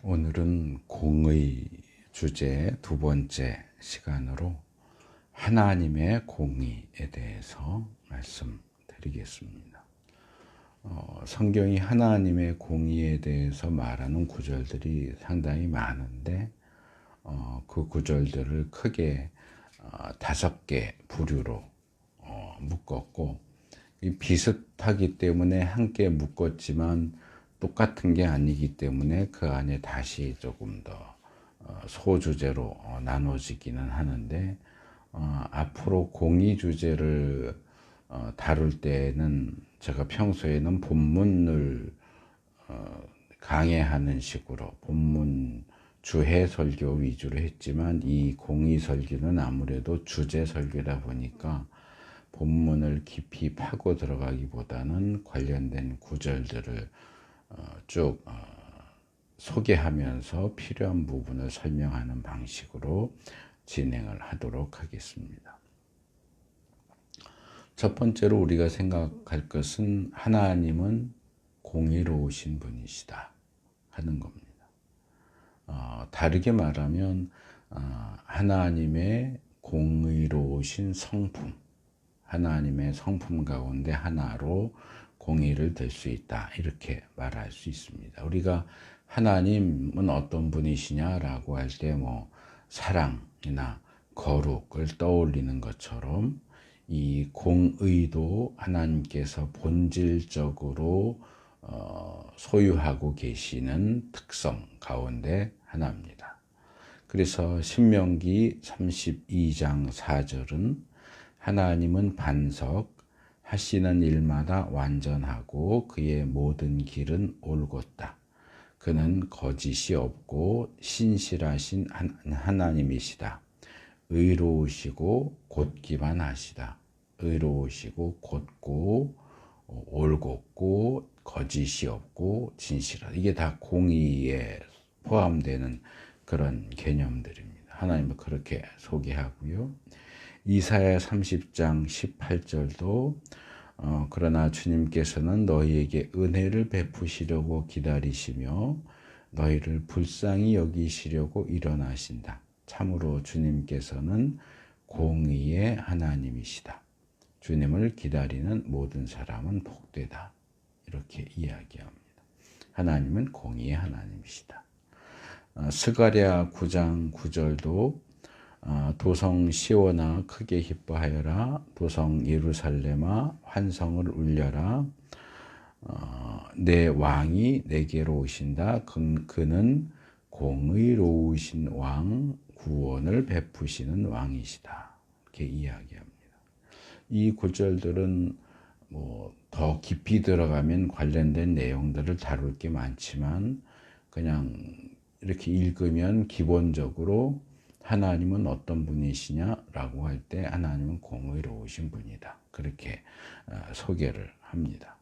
오늘은 공의 주제 두 번째 시간으로 하나님의 공의에 대해서 말씀드리겠습니다. 성경이 하나님의 공의에 대해서 말하는 구절들이 상당히 많은데 그 구절들을 크게 5개 부류로 묶었고, 비슷하기 때문에 함께 묶었지만 똑같은 게 아니기 때문에 그 안에 다시 조금 더 소주제로 나눠지기는 하는데, 앞으로 공의 주제를 다룰 때는 제가 평소에는 본문을 강해하는 식으로 본문 주해 설교 위주로 했지만, 이 공의 설교는 아무래도 주제 설교다 보니까 본문을 깊이 파고 들어가기보다는 관련된 구절들을 쭉 소개하면서 필요한 부분을 설명하는 방식으로 진행을 하도록 하겠습니다. 첫 번째로 우리가 생각할 것은 하나님은 공의로우신 분이시다 하는 겁니다. 다르게 말하면 하나님의 공의로우신 성품, 하나님의 성품 가운데 하나로 공의를 들 수 있다, 이렇게 말할 수 있습니다. 우리가 하나님은 어떤 분이시냐라고 할 때 사랑이나 거룩을 떠올리는 것처럼 이 공의도 하나님께서 본질적으로 소유하고 계시는 특성 가운데 하나입니다. 그래서 신명기 32장 4절은 하나님은 반석, 하시는 일마다 완전하고 그의 모든 길은 올곧다. 그는 거짓이 없고 신실하신 하나님이시다. 의로우시고 곧기만하시다. 의로우시고 곧고 올곧고 거짓이 없고 진실하다. 이게 다 공의에 포함되는 그런 개념들입니다. 하나님은 그렇게 소개하고요. 이사야 30장 18절도 그러나 주님께서는 너희에게 은혜를 베푸시려고 기다리시며 너희를 불쌍히 여기시려고 일어나신다. 참으로 주님께서는 공의의 하나님이시다. 주님을 기다리는 모든 사람은 복되다. 이렇게 이야기합니다. 하나님은 공의의 하나님이시다. 스가랴 9장 9절도 도성 시온아 크게 기뻐하여라. 도성 예루살렘아 환성을 울려라. 내 왕이 내게로 오신다. 그는 공의로우신 왕, 구원을 베푸시는 왕이시다. 이렇게 이야기합니다. 이 구절들은 더 깊이 들어가면 관련된 내용들을 다룰 게 많지만, 그냥 이렇게 읽으면 기본적으로 하나님은 어떤 분이시냐라고 할 때 하나님은 공의로우신 분이다, 그렇게 소개를 합니다.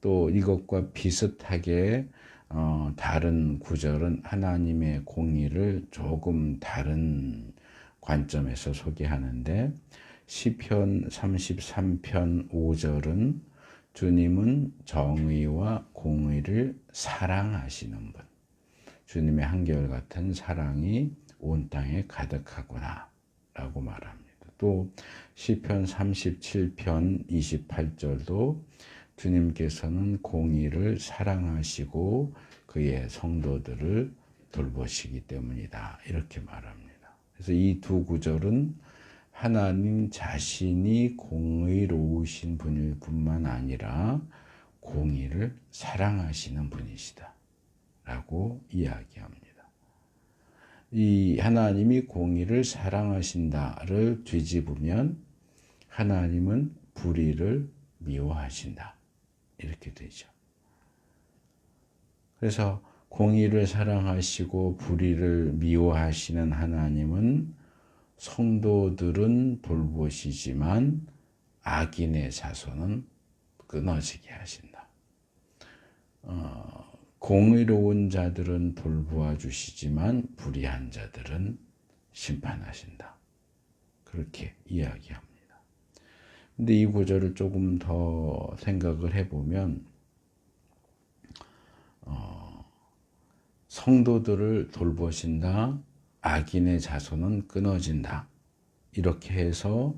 또 이것과 비슷하게 다른 구절은 하나님의 공의를 조금 다른 관점에서 소개하는데, 시편 33편 5절은 주님은 정의와 공의를 사랑하시는 분, 주님의 한결같은 사랑이 온 땅에 가득하구나 라고 말합니다. 또 시편 37편 28절도 주님께서는 공의를 사랑하시고 그의 성도들을 돌보시기 때문이다, 이렇게 말합니다. 그래서 이 두 구절은 하나님 자신이 공의로우신 분일 뿐만 아니라 공의를 사랑하시는 분이시다 라고 이야기합니다. 이 하나님이 공의를 사랑하신다를 뒤집으면 하나님은 불의를 미워하신다, 이렇게 되죠. 그래서 공의를 사랑하시고 불의를 미워하시는 하나님은 성도들은 돌보시지만 악인의 자손은 끊어지게 하신다. 공의로운 자들은 돌보아 주시지만 불의한 자들은 심판하신다, 그렇게 이야기합니다. 근데 이 구절을 조금 더 생각을 해보면 성도들을 돌보신다. 악인의 자손은 끊어진다. 이렇게 해서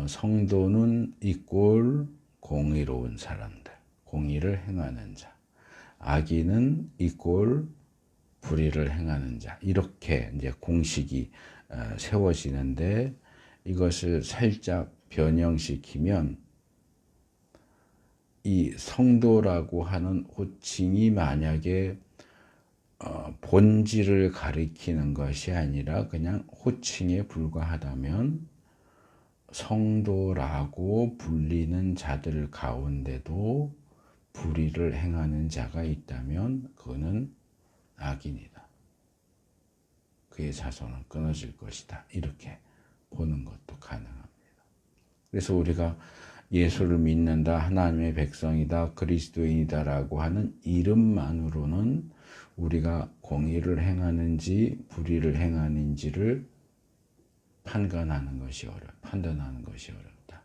성도는 이꼴 공의로운 사람들, 공의를 행하는 자. 악인은 이꼴 불의를 행하는 자. 이렇게 이제 공식이 세워지는데 이것을 살짝 변형시키면 이 성도라고 하는 호칭이 만약에 본질을 가리키는 것이 아니라 그냥 호칭에 불과하다면 성도라고 불리는 자들 가운데도 불의를 행하는 자가 있다면 그는 악인이다. 그의 자손은 끊어질 것이다. 이렇게 보는 것도 가능합니다. 그래서 우리가 예수를 믿는다, 하나님의 백성이다, 그리스도인이다라고 하는 이름만으로는 우리가 공의를 행하는지 불의를 행하는지를 판단하는 것이 어렵다.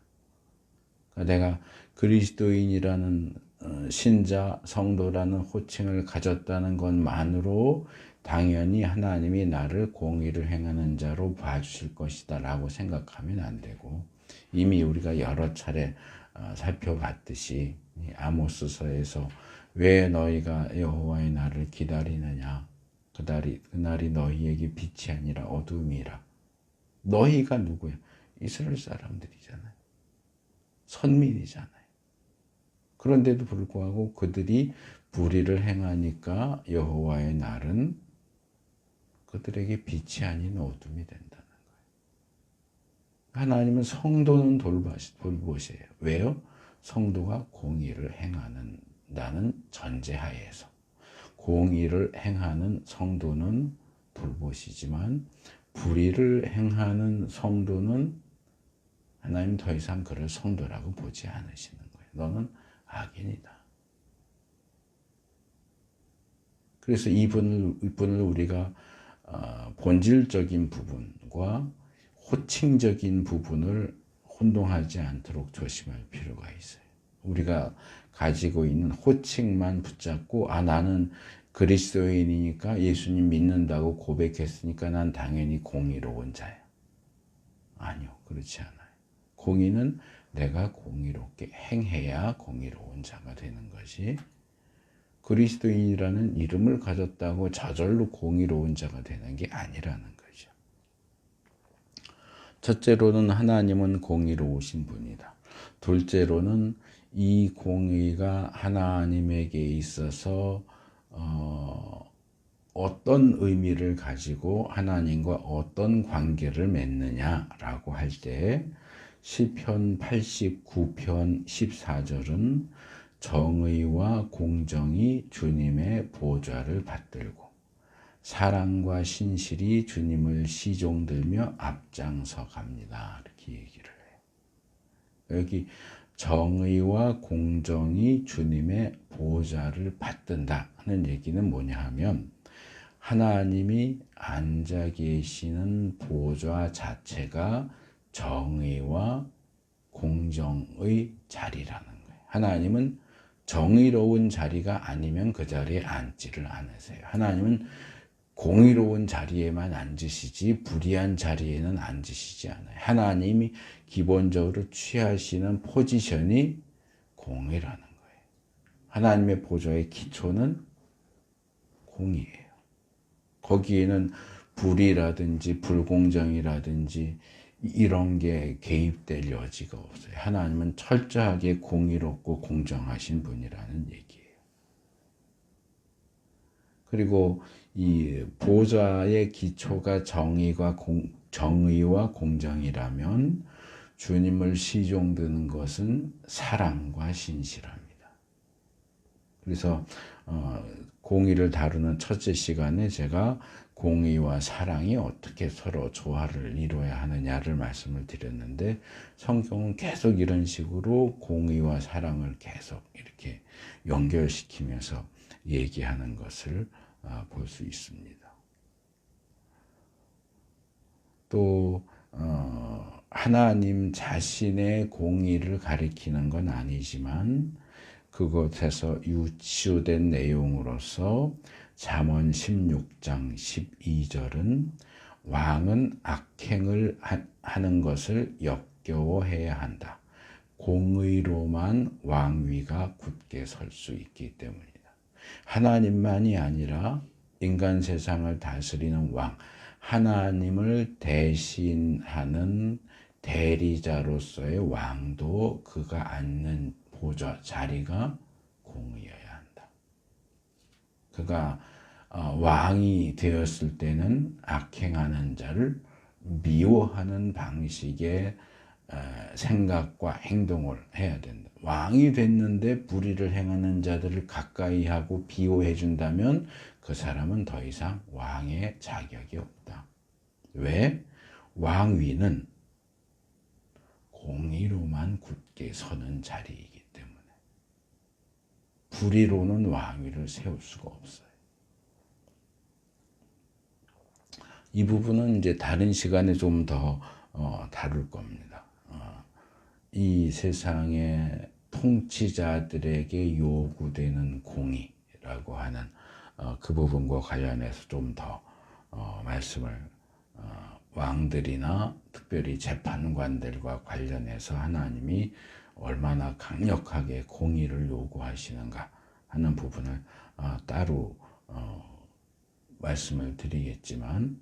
그러니까 내가 그리스도인이라는 신자, 성도라는 호칭을 가졌다는 것만으로 당연히 하나님이 나를 공의를 행하는 자로 봐주실 것이다 라고 생각하면 안 되고, 이미 우리가 여러 차례 살펴봤듯이 아모스서에서 왜 너희가 여호와의 날을 기다리느냐, 그날이 너희에게 빛이 아니라 어둠이라. 너희가 누구야? 이스라엘 사람들이잖아요. 선민이잖아요. 그런데도 불구하고 그들이 불의를 행하니까 여호와의 날은 그들에게 빛이 아닌 어둠이 된다는 거예요. 하나님은 성도는 돌보세요. 왜요? 성도가 공의를 행하는다는 전제하에서. 공의를 행하는 성도는 돌보시지만 불의를 행하는 성도는 하나님 더 이상 그를 성도라고 보지 않으시는 거예요. 너는 악인이다. 그래서 이분을 우리가 본질적인 부분과 호칭적인 부분을 혼동하지 않도록 조심할 필요가 있어요. 우리가 가지고 있는 호칭만 붙잡고 나는 그리스도인이니까 예수님 믿는다고 고백했으니까 난 당연히 공의로운 자야. 아니요, 그렇지 않아요. 공의는 내가 공의롭게 행해야 공의로운 자가 되는 것이, 그리스도인이라는 이름을 가졌다고 저절로 공의로운 자가 되는 게 아니라는 거죠. 첫째로는 하나님은 공의로우신 분이다. 둘째로는 이 공의가 하나님에게 있어서 어떤 의미를 가지고 하나님과 어떤 관계를 맺느냐라고 할 때 시편 89편 14절은 정의와 공정이 주님의 보좌를 받들고 사랑과 신실이 주님을 시종들며 앞장서 갑니다. 이렇게 얘기를 해요. 여기 정의와 공정이 주님의 보좌를 받든다 하는 얘기는 뭐냐 하면 하나님이 앉아 계시는 보좌 자체가 정의와 공정의 자리라는 거예요. 하나님은 정의로운 자리가 아니면 그 자리에 앉지를 않으세요. 하나님은 공의로운 자리에만 앉으시지 불의한 자리에는 앉으시지 않아요. 하나님이 기본적으로 취하시는 포지션이 공의라는 거예요. 하나님의 보좌의 기초는 공의예요. 거기에는 불의라든지 불공정이라든지 이런 게 개입될 여지가 없어요. 하나님은 철저하게 공의롭고 공정하신 분이라는 얘기예요. 그리고 이 보좌의 기초가 정의와 공정이라면 주님을 시종드는 것은 사랑과 신실합니다. 그래서 공의를 다루는 첫째 시간에 제가 공의와 사랑이 어떻게 서로 조화를 이루어야 하느냐를 말씀을 드렸는데, 성경은 계속 이런 식으로 공의와 사랑을 계속 이렇게 연결시키면서 얘기하는 것을 볼 수 있습니다. 또 하나님 자신의 공의를 가리키는 건 아니지만 그것에서 유추된 내용으로서 잠언 16장 12절은 왕은 악행을 하는 것을 역겨워해야 한다. 공의로만 왕위가 굳게 설 수 있기 때문이다. 하나님만이 아니라 인간 세상을 다스리는 왕, 하나님을 대신하는 대리자로서의 왕도 그가 앉는 보좌, 자리가 공의여야 한다. 그가 왕이 되었을 때는 악행하는 자를 미워하는 방식의 생각과 행동을 해야 된다. 왕이 됐는데 불의를 행하는 자들을 가까이 하고 비호해 준다면 그 사람은 더 이상 왕의 자격이 없다. 왜? 왕위는 공의로만 굳게 서는 자리이기 때문에 불의로는 왕위를 세울 수가 없어요. 이 부분은 이제 다른 시간에 좀 더 다룰 겁니다. 이 세상의 통치자들에게 요구되는 공의라고 하는 그 부분과 관련해서 좀 더 말씀을 왕들이나 특별히 재판관들과 관련해서 하나님이 얼마나 강력하게 공의를 요구하시는가 하는 부분을 따로 말씀을 드리겠지만,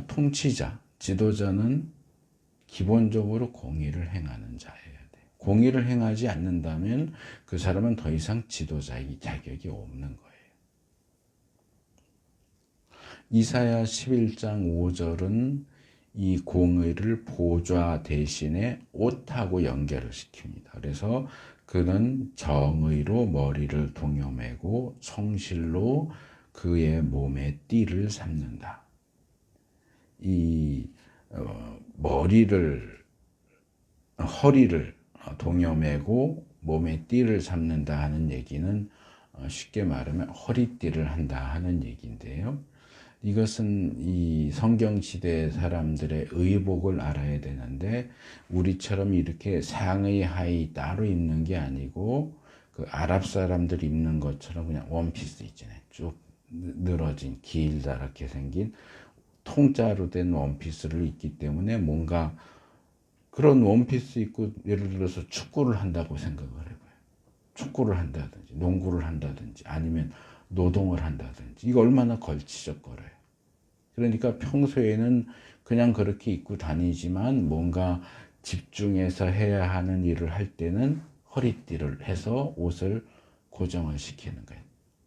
통치자, 지도자는 기본적으로 공의를 행하는 자여야 돼. 공의를 행하지 않는다면 그 사람은 더 이상 지도자의 자격이 없는 거예요. 이사야 11장 5절은 이 공의를 보좌 대신에 옷하고 연결을 시킵니다. 그래서 그는 정의로 머리를 동여매고 성실로 그의 몸에 띠를 삼는다. 이 허리를 동여매고 몸에 띠를 삼는다 하는 얘기는 쉽게 말하면 허리띠를 한다 하는 얘기인데요. 이것은 이 성경시대 사람들의 의복을 알아야 되는데, 우리처럼 이렇게 상의 하의 따로 입는 게 아니고 그 아랍 사람들 입는 것처럼 그냥 원피스 있잖아요. 쭉 늘어진 길다랗게 생긴 통짜로 된 원피스를 입기 때문에 뭔가 그런 원피스 입고 예를 들어서 축구를 한다고 생각을 해봐요. 축구를 한다든지 농구를 한다든지 아니면 노동을 한다든지 이거 얼마나 걸치적거려요. 그러니까 평소에는 그냥 그렇게 입고 다니지만 뭔가 집중해서 해야 하는 일을 할 때는 허리띠를 해서 옷을 고정을 시키는 거예요.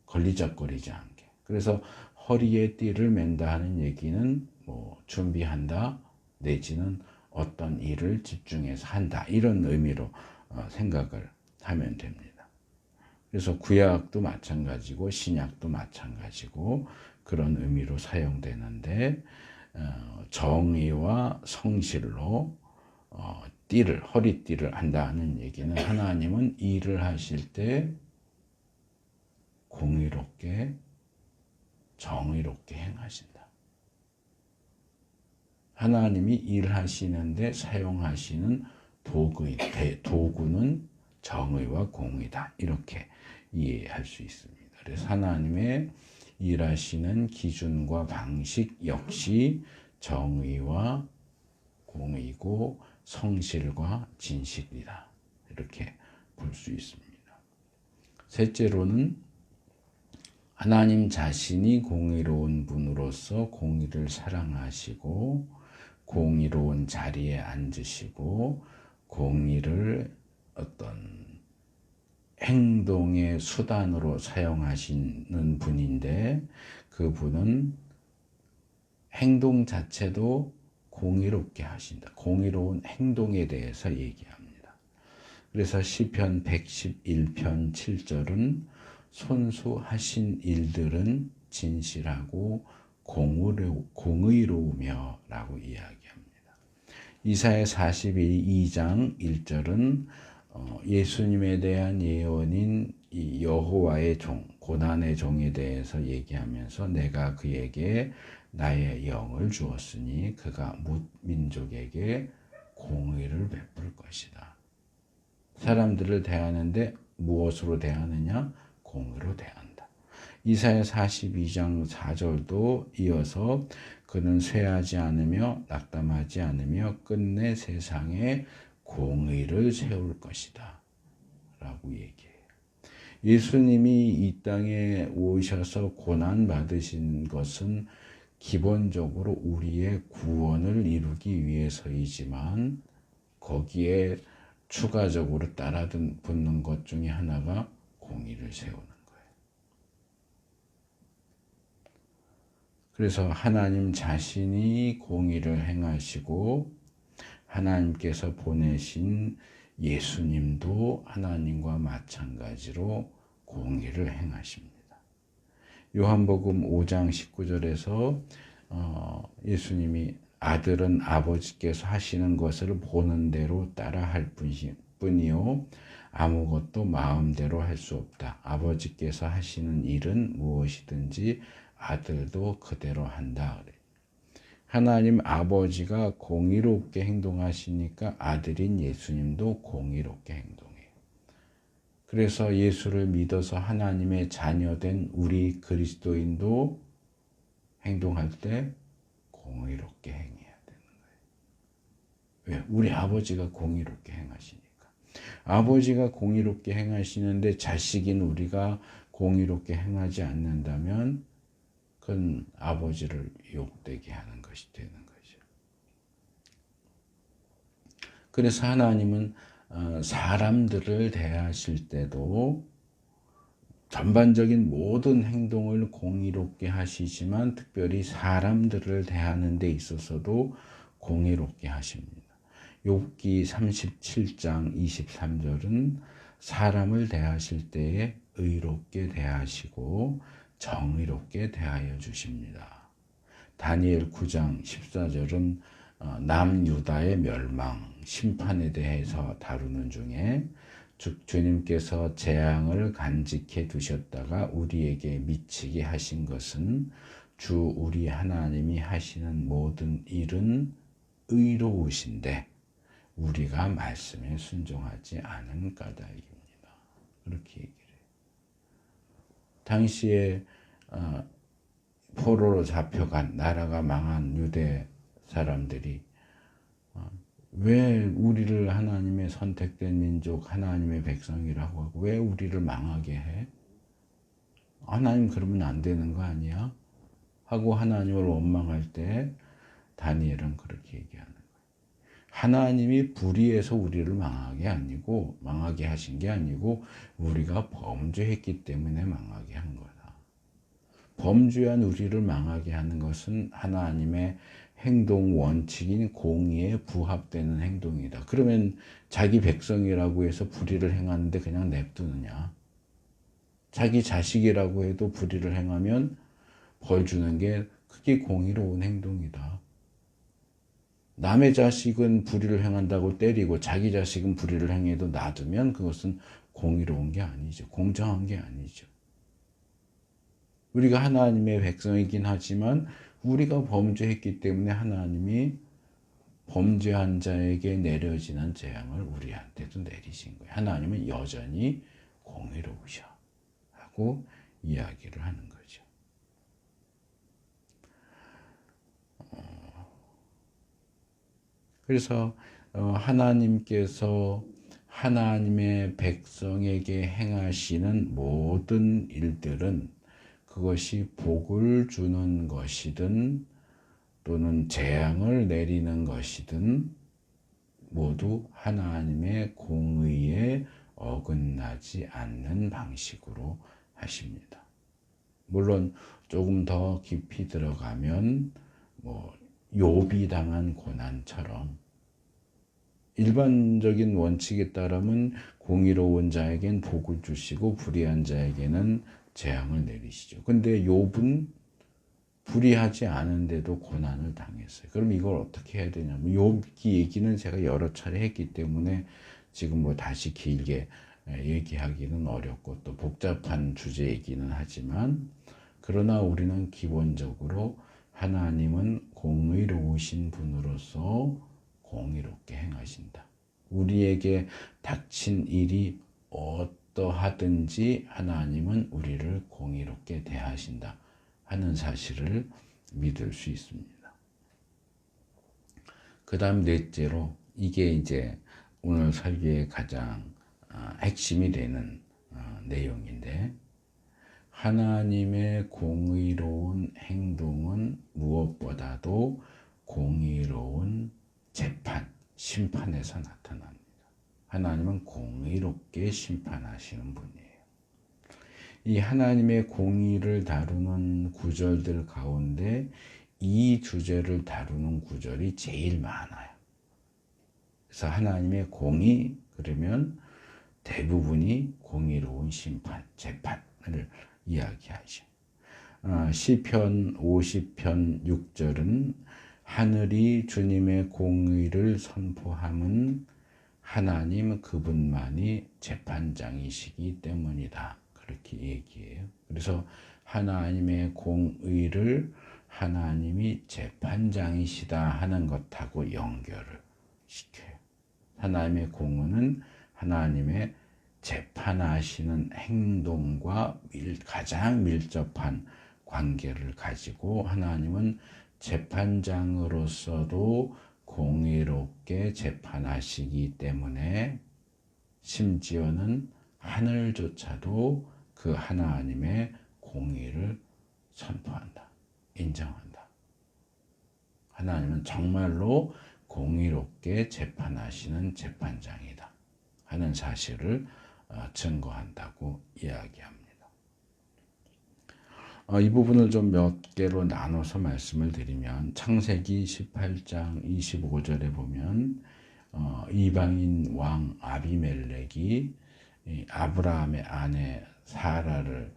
걸리적거리지 않게. 그래서 허리에 띠를 맨다 하는 얘기는 뭐 준비한다 내지는 어떤 일을 집중해서 한다 이런 의미로 생각을 하면 됩니다. 그래서 구약도 마찬가지고 신약도 마찬가지고 그런 의미로 사용되는데, 정의와 성실로 허리띠를 한다는 얘기는 하나님은 일을 하실 때 공의롭게 정의롭게 행하신다. 하나님이 일하시는데 사용하시는 도구는 정의와 공의다. 이렇게 이해할 수 있습니다. 그래서 하나님의 일하시는 기준과 방식 역시 정의와 공의고 성실과 진실이다. 이렇게 볼 수 있습니다. 셋째로는 하나님 자신이 공의로운 분으로서 공의를 사랑하시고 공의로운 자리에 앉으시고 공의를 어떤 행동의 수단으로 사용하시는 분인데, 그분은 행동 자체도 공의롭게 하신다. 공의로운 행동에 대해서 얘기합니다. 그래서 시편 111편 7절은 손수하신 일들은 진실하고 공의로우며 라고 이야기합니다. 이사야 42장 1절은 예수님에 대한 예언인 이 여호와의 종, 고난의 종에 대해서 얘기하면서 내가 그에게 나의 영을 주었으니 그가 뭇 민족에게 공의를 베풀 것이다. 사람들을 대하는데 무엇으로 대하느냐? 공의로 대한다. 이사야 42장 4절도 이어서 그는 쇠하지 않으며 낙담하지 않으며 끝내 세상에 공의를 세울 것이다 라고 얘기해요. 예수님이 이 땅에 오셔서 고난 받으신 것은 기본적으로 우리의 구원을 이루기 위해서이지만 거기에 추가적으로 따라붙는 것 중에 하나가 공의를 세우는 거예요. 그래서 하나님 자신이 공의를 행하시고 하나님께서 보내신 예수님도 하나님과 마찬가지로 공의를 행하십니다. 요한복음 5장 19절에서 예수님이 아들은 아버지께서 하시는 것을 보는 대로 따라 할 뿐이요 아무것도 마음대로 할 수 없다. 아버지께서 하시는 일은 무엇이든지 아들도 그대로 한다. 하나님 아버지가 공의롭게 행동하시니까 아들인 예수님도 공의롭게 행동해요. 그래서 예수를 믿어서 하나님의 자녀된 우리 그리스도인도 행동할 때 공의롭게 행해야 되는 거예요. 왜? 우리 아버지가 공의롭게 행하시니까. 아버지가 공의롭게 행하시는데 자식인 우리가 공의롭게 행하지 않는다면 그건 아버지를 욕되게 하는 것이 되는 거죠. 그래서 하나님은 사람들을 대하실 때도 전반적인 모든 행동을 공의롭게 하시지만 특별히 사람들을 대하는 데 있어서도 공의롭게 하십니다. 욥기 37장 23절은 사람을 대하실 때에 의롭게 대하시고 정의롭게 대하여 주십니다. 다니엘 9장 14절은 남유다의 멸망, 심판에 대해서 다루는 중에 주님께서 재앙을 간직해 두셨다가 우리에게 미치게 하신 것은 주 우리 하나님이 하시는 모든 일은 의로우신데 우리가 말씀에 순종하지 않은 까닭입니다. 그렇게 얘기를 해요. 당시에 포로로 잡혀간 나라가 망한 유대 사람들이 왜 우리를 하나님의 선택된 민족, 하나님의 백성이라고 하고 왜 우리를 망하게 해? 하나님 그러면 안 되는 거 아니야? 하고 하나님을 원망할 때 다니엘은 그렇게 얘기하는 거예요. 하나님이 불의해서 우리를 망하게 하신 게 아니고 우리가 범죄했기 때문에 망하게 한 거다. 범죄한 우리를 망하게 하는 것은 하나님의 행동 원칙인 공의에 부합되는 행동이다. 그러면 자기 백성이라고 해서 불의를 행하는데 그냥 냅두느냐? 자기 자식이라고 해도 불의를 행하면 벌 주는 게 그게 공의로운 행동이다. 남의 자식은 불의를 행한다고 때리고 자기 자식은 불의를 행해도 놔두면 그것은 공의로운 게 아니죠. 공정한 게 아니죠. 우리가 하나님의 백성이긴 하지만 우리가 범죄했기 때문에 하나님이 범죄한 자에게 내려지는 재앙을 우리한테도 내리신 거예요. 하나님은 여전히 공의로우셔 하고 이야기를 하는 거죠. 그래서 하나님께서 하나님의 백성에게 행하시는 모든 일들은 그것이 복을 주는 것이든 또는 재앙을 내리는 것이든 모두 하나님의 공의에 어긋나지 않는 방식으로 하십니다. 물론 조금 더 깊이 들어가면 욥이 당한 고난처럼 일반적인 원칙에 따르면 공의로운 자에겐 복을 주시고 불의한 자에게는 재앙을 내리시죠. 근데 욥은 불의하지 않은데도 고난을 당했어요. 그럼 이걸 어떻게 해야 되냐면 욥기 얘기는 제가 여러 차례 했기 때문에 지금 다시 길게 얘기하기는 어렵고 또 복잡한 주제이기는 하지만 그러나 우리는 기본적으로 하나님은 공의로우신 분으로서 공의롭게 행하신다. 우리에게 닥친 일이 어떠하든지 하나님은 우리를 공의롭게 대하신다 하는 사실을 믿을 수 있습니다. 그 다음 넷째로, 이게 이제 오늘 설교의 가장 핵심이 되는 내용인데, 하나님의 공의로운 행동은 무엇보다도 공의로운 재판, 심판에서 나타납니다. 하나님은 공의롭게 심판하시는 분이에요. 이 하나님의 공의를 다루는 구절들 가운데 이 주제를 다루는 구절이 제일 많아요. 그래서 하나님의 공의, 그러면 대부분이 공의로운 심판, 재판을 이야기하죠. 시편 50편 6절은 하늘이 주님의 공의를 선포함은 하나님 그분만이 재판장이시기 때문이다. 그렇게 얘기해요. 그래서 하나님의 공의를 하나님이 재판장이시다 하는 것하고 연결을 시켜요. 하나님의 공의는 하나님의 재판하시는 행동과 가장 밀접한 관계를 가지고, 하나님은 재판장으로서도 공의롭게 재판하시기 때문에 심지어는 하늘조차도 그 하나님의 공의를 선포한다, 인정한다. 하나님은 정말로 공의롭게 재판하시는 재판장이다 하는 사실을 증거한다고 이야기합니다. 이 부분을 좀 몇 개로 나눠서 말씀을 드리면, 창세기 18장 25절에 보면 이방인 왕 아비멜렉이 아브라함의 아내 사라를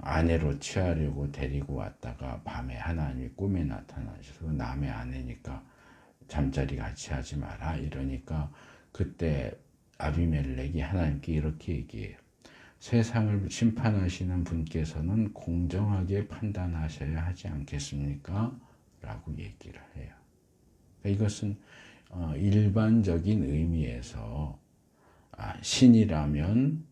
아내로 취하려고 데리고 왔다가 밤에 하나님이 꿈에 나타나셔서 남의 아내니까 잠자리 같이 하지 마라 이러니까, 그때 아비멜렉이 하나님께 이렇게 얘기해요. 세상을 심판하시는 분께서는 공정하게 판단하셔야 하지 않겠습니까? 라고 얘기를 해요. 이것은 일반적인 의미에서 신이라면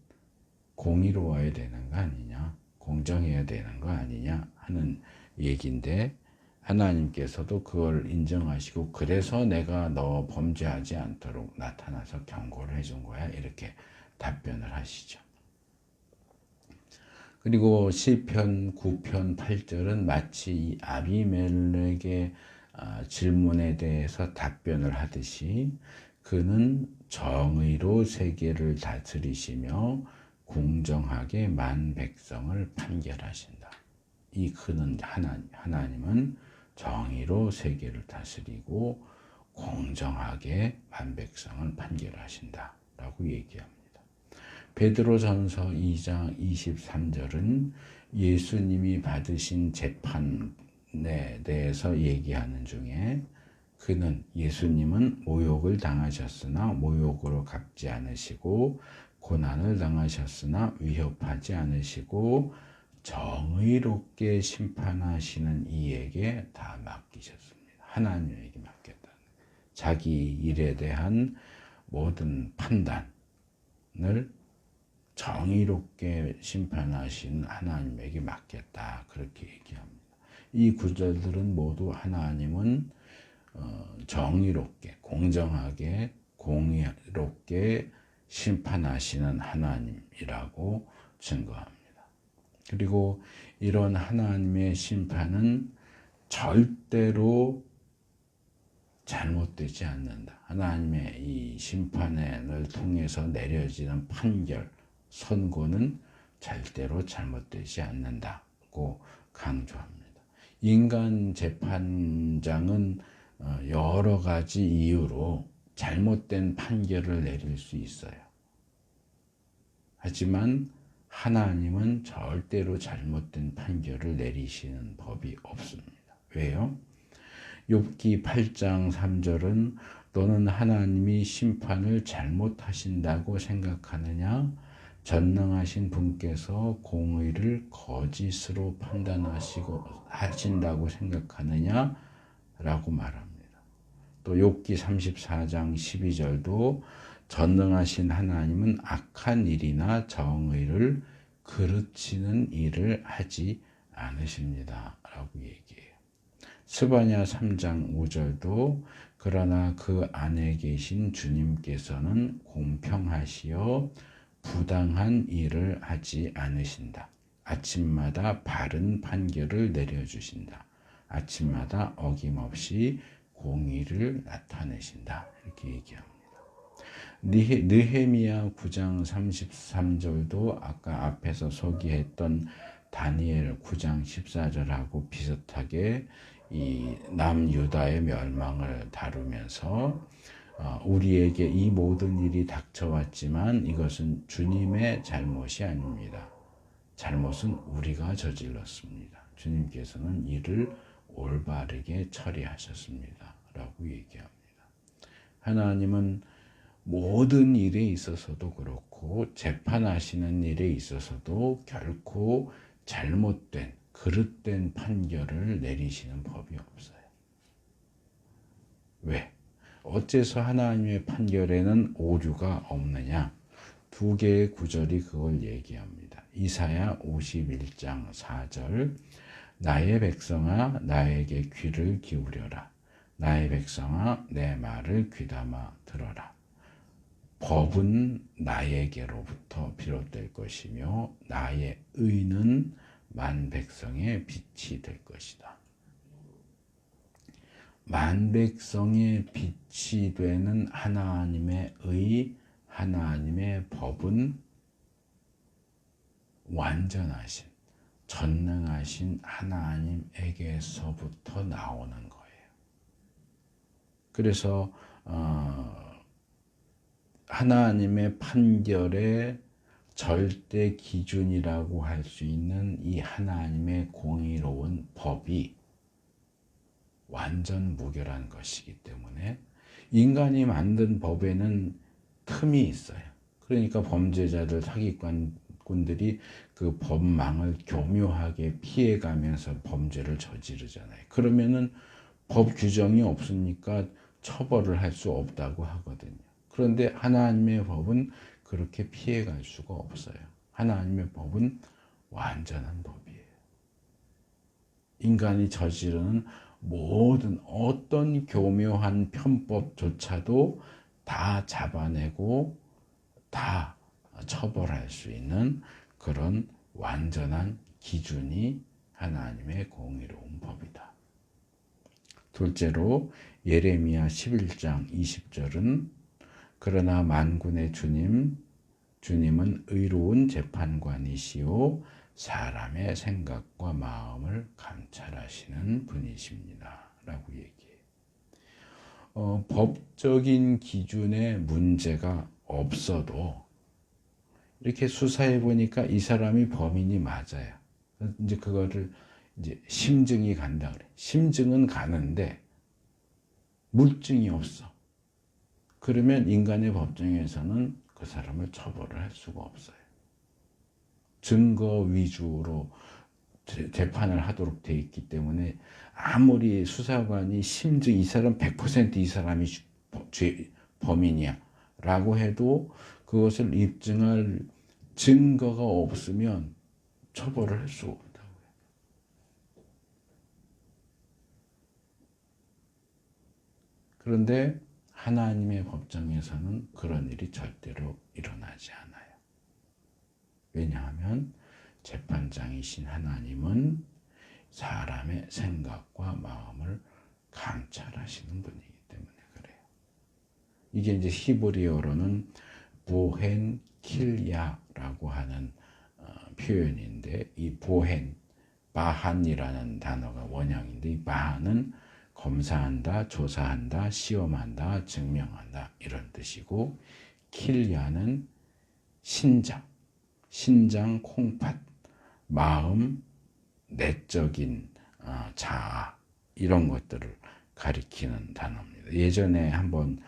공의로워야 되는 거 아니냐, 공정해야 되는 거 아니냐 하는 얘기인데, 하나님께서도 그걸 인정하시고, 그래서 내가 너 범죄하지 않도록 나타나서 경고를 해준 거야, 이렇게 답변을 하시죠. 그리고 시편 9편 8절은 마치 이 아비멜렉의 질문에 대해서 답변을 하듯이, 그는 정의로 세계를 다스리시며 공정하게 만 백성을 판결하신다. 이 그는 하나님은 정의로 세계를 다스리고 공정하게 만 백성을 판결하신다 라고 얘기합니다. 베드로전서 2장 23절은 예수님이 받으신 재판에 대해서 얘기하는 중에, 그는 예수님은 모욕을 당하셨으나 모욕으로 갚지 않으시고 고난을 당하셨으나 위협하지 않으시고 정의롭게 심판하시는 이에게 다 맡기셨습니다. 하나님에게 맡겼다. 자기 일에 대한 모든 판단을 정의롭게 심판하신 하나님에게 맡겼다, 그렇게 얘기합니다. 이 구절들은 모두 하나님은 정의롭게, 공정하게, 공의롭게 심판하시는 하나님이라고 증거합니다. 그리고 이런 하나님의 심판은 절대로 잘못되지 않는다. 하나님의 이 심판을 통해서 내려지는 판결, 선고는 절대로 잘못되지 않는다고 강조합니다. 인간 재판장은 여러 가지 이유로 잘못된 판결을 내릴 수 있어요. 하지만 하나님은 절대로 잘못된 판결을 내리시는 법이 없습니다. 왜요? 욥기 8장 3절은 너는 하나님이 심판을 잘못하신다고 생각하느냐? 전능하신 분께서 공의를 거짓으로 하신다고 생각하느냐? 라고 말합니다. 또 욥기 34장 12절도 전능하신 하나님은 악한 일이나 정의를 그르치는 일을 하지 않으십니다. 라고 얘기해요. 스바냐 3장 5절도 그러나 그 안에 계신 주님께서는 공평하시어 부당한 일을 하지 않으신다. 아침마다 바른 판결을 내려주신다. 아침마다 어김없이 공의를 나타내신다. 이렇게 얘기합니다. 느헤미야 9장 33절도 아까 앞에서 소개했던 다니엘 9장 14절하고 비슷하게 이 남유다의 멸망을 다루면서 우리에게 이 모든 일이 닥쳐왔지만 이것은 주님의 잘못이 아닙니다. 잘못은 우리가 저질렀습니다. 주님께서는 이를 올바르게 처리하셨습니다. 라고 얘기합니다. 하나님은 모든 일에 있어서도 그렇고 재판하시는 일에 있어서도 결코 잘못된 그릇된 판결을 내리시는 법이 없어요. 왜? 어째서 하나님의 판결에는 오류가 없느냐? 두 개의 구절이 그걸 얘기합니다. 이사야 51장 4절 나의 백성아 나에게 귀를 기울여라. 나의 백성아 내 말을 귀담아 들어라. 법은 나에게로부터 비롯될 것이며 나의 의는 만 백성의 빛이 될 것이다. 만 백성의 빛이 되는 하나님의 의, 하나님의 법은 완전하신, 전능하신 하나님에게서부터 나오는 거예요. 그래서 하나님의 판결의 절대 기준이라고 할 수 있는 이 하나님의 공의로운 법이 완전 무결한 것이기 때문에 인간이 만든 법에는 틈이 있어요. 그러니까 범죄자들, 사기꾼들이 그 법망을 교묘하게 피해가면서 범죄를 저지르잖아요. 그러면은 법 규정이 없으니까 처벌을 할 수 없다고 하거든요. 그런데 하나님의 법은 그렇게 피해갈 수가 없어요. 하나님의 법은 완전한 법이에요. 인간이 저지르는 모든 어떤 교묘한 편법조차도 다 잡아내고 다 처벌할 수 있는 그런 완전한 기준이 하나님의 공의로운 법이다. 둘째로 예레미야 11장 20절은 그러나 만군의 주님은 의로운 재판관이시오 사람의 생각과 마음을 감찰하시는 분이십니다. 라고 얘기해요. 법적인 기준에 문제가 없어도 이렇게 수사해 보니까 이 사람이 범인이 맞아요. 이제 그거를 이제 심증이 간다 그래. 심증은 가는데 물증이 없어. 그러면 인간의 법정에서는 그 사람을 처벌을 할 수가 없어요. 증거 위주로 재판을 하도록 돼 있기 때문에 아무리 수사관이 심증 이 사람 100% 이 사람이 범인이야 라고 해도 그것을 입증할 증거가 없으면 처벌을 할 수가 없다고요. 그런데 하나님의 법정에서는 그런 일이 절대로 일어나지 않아요. 왜냐하면 재판장이신 하나님은 사람의 생각과 마음을 감찰하시는 분이기 때문에 그래요. 이게 이제 히브리어로는 보헨 킬야라고 하는 표현인데 이 보헨, 바한이라는 단어가 원형인데 이 바한은 검사한다, 조사한다, 시험한다, 증명한다 이런 뜻이고 킬야는 신장, 콩팥, 마음, 내적인 자아 이런 것들을 가리키는 단어입니다. 예전에 한번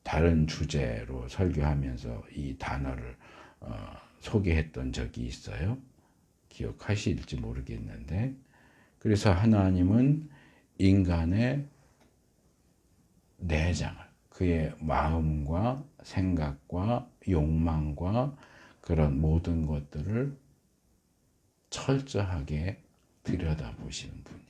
다른 주제로 설교하면서 이 단어를 소개했던 적이 있어요. 기억하실지 모르겠는데 그래서 하나님은 인간의 내장을 그의 마음과 생각과 욕망과 그런 모든 것들을 철저하게 들여다보시는 분이에요.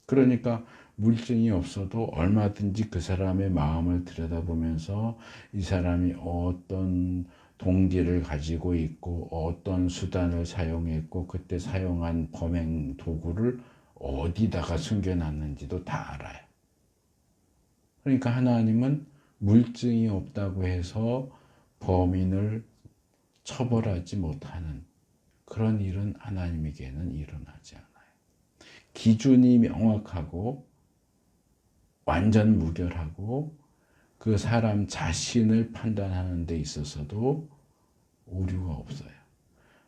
그러니까 물증이 없어도 얼마든지 그 사람의 마음을 들여다보면서 이 사람이 어떤 동기를 가지고 있고 어떤 수단을 사용했고 그때 사용한 범행 도구를 어디다가 숨겨놨는지도 다 알아요. 그러니까 하나님은 물증이 없다고 해서 범인을 처벌하지 못하는 그런 일은 하나님에게는 일어나지 않아요. 기준이 명확하고 완전 무결하고 그 사람 자신을 판단하는 데 있어서도 오류가 없어요.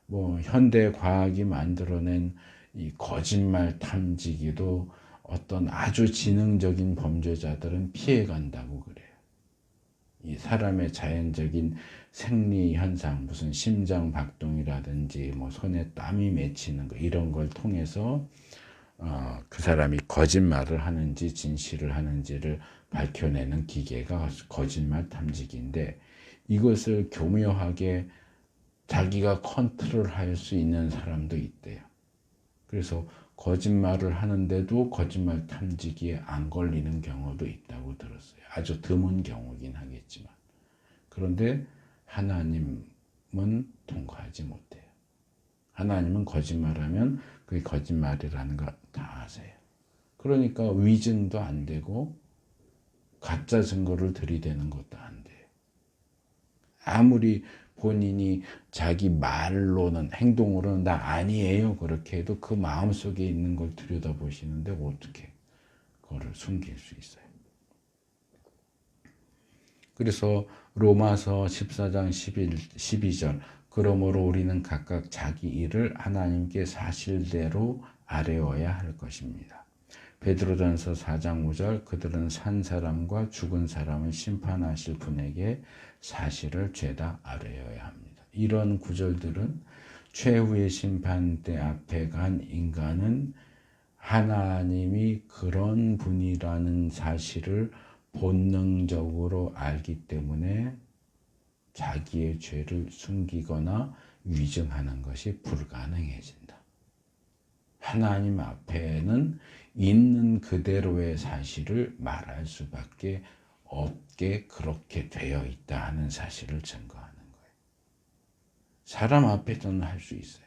뭐 현대 과학이 만들어낸 이 거짓말 탐지기도 어떤 아주 지능적인 범죄자들은 피해간다고 그래요. 이 사람의 자연적인 생리 현상, 무슨 심장 박동이라든지 뭐 손에 땀이 맺히는 거 이런 걸 통해서 그 사람이 거짓말을 하는지 진실을 하는지를 밝혀내는 기계가 거짓말 탐지기인데 이것을 교묘하게 자기가 컨트롤할 수 있는 사람도 있대요. 그래서 거짓말을 하는데도 거짓말 탐지기에 안 걸리는 경우도 있다고 들었어요. 아주 드문 경우긴 하겠지만. 그런데 하나님은 통과하지 못해요. 하나님은 거짓말하면 그게 거짓말이라는 걸 다 아세요. 그러니까 위증도 안 되고 가짜 증거를 들이대는 것도 안 돼요. 아무리 본인이 자기 말로는 행동으로는 나 아니에요 그렇게 해도 그 마음속에 있는 걸 들여다보시는데 어떻게 그거를 숨길 수 있어요. 그래서 로마서 14장 12절 그러므로 우리는 각각 자기 일을 하나님께 사실대로 아뢰어야 할 것입니다. 베드로전서 4장 5절 그들은 산 사람과 죽은 사람을 심판하실 분에게 사실을 죄다 아뢰어야 합니다. 이런 구절들은 최후의 심판대 앞에 간 인간은 하나님이 그런 분이라는 사실을 본능적으로 알기 때문에 자기의 죄를 숨기거나 위증하는 것이 불가능해진다. 하나님 앞에는 있는 그대로의 사실을 말할 수밖에 없게 그렇게 되어 있다 하는 사실을 증거하는 거예요. 사람 앞에서는 할 수 있어요.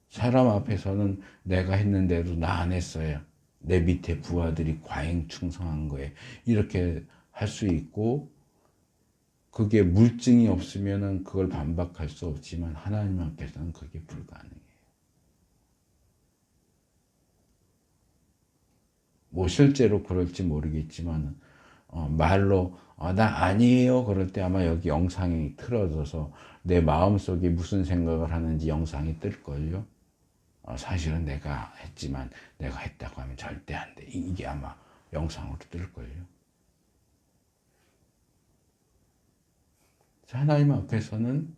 사람 앞에서는 내가 했는데도 나 안 했어요. 내 밑에 부하들이 과잉 충성한 거예요. 이렇게 할 수 있고 그게 물증이 없으면 그걸 반박할 수 없지만 하나님 앞에서는 그게 불가능해요. 뭐 실제로 그럴지 모르겠지만 말로 나 아니에요 그럴 때 아마 여기 영상이 틀어져서 내 마음속에 무슨 생각을 하는지 영상이 뜰걸요. 사실은 내가 했지만 내가 했다고 하면 절대 안 돼. 이게 아마 영상으로 뜰걸요. 하나님 앞에서는